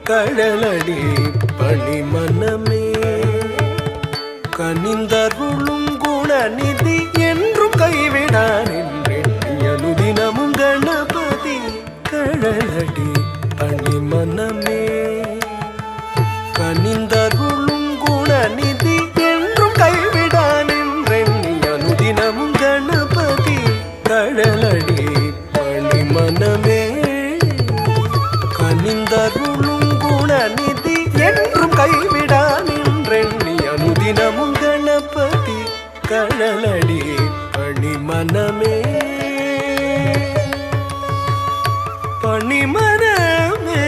கழலடி பணிமனமே கனிந்தருளும் குணநிதி என்றும் கைவிடான் என்றெண்ணியனுதினமும் கணபதி கழலடி பணிமனமே கனிந்தருளும் குணநிதி என்றும் கைவிடான் என்றெண்ணியனுதினமும் கணபதி கழலடி பணிமனமே கனிந்தருளும் குணநிதி என்றும் கைவிடான் என்றெண்ணி அனுதினமும் கணபதி கழலடி பணிமனமே பணிமனமே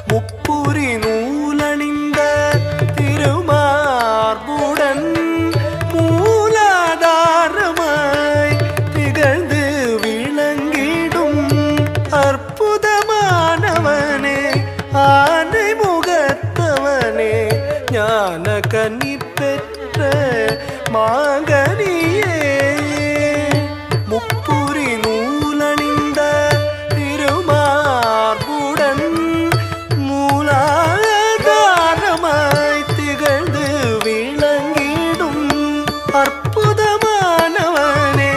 முப்புரி நூலணிந்த திருமார்புடன் மூலாதாரமாய் திகழ்ந்து விளங்கிடும் அற்புதமானவனே ஆனை முகத்தவனே ஞான கனி பெற்ற மாங்கனியே முப்புரி நூலணிந்த திருமார்புடன் மூலாதாரமாய் திகழ்ந்து விளங்கிடும் அற்புதமானவனே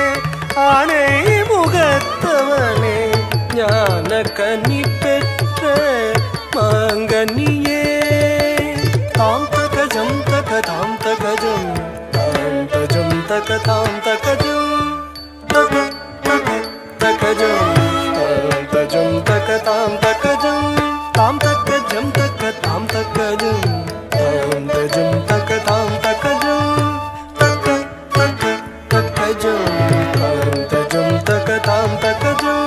ஆனை முகத்தவனே ஞான கனி பெற்ற மாங்கனியே தாம் தகஜம் தகதாம் தகஜம் தாம் தஜம் தகதாம் தகஜம் தக தக தகஜம் தாம் தஜம் தகதாம் தகஜம் தாம் தகஜம் தகதாம் தகஜம் தாம் தஜம் தகதாம் தகஜம் தக தக தகஜம் தாம் தஜம் தகதாம் தகஜம்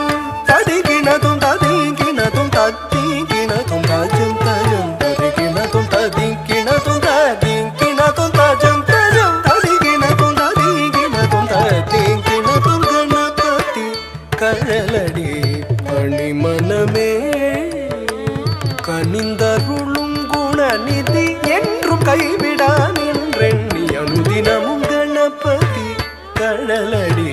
ததிகினதும் ததிகினதும் ததிகினதும் தஜம் தஜம் ததிகினதும் ததிகினதும் ததிகினதும் தஜம் தஜம் ததிகினதும் ததிகினதும் ததிகினதும் கணபதி கழலடி பணிமனமே கனிந்தருளும் குணநிதி என்றும் கைவிடான் என்றெண்ணி அனுதினமும் கணபதி கழலடி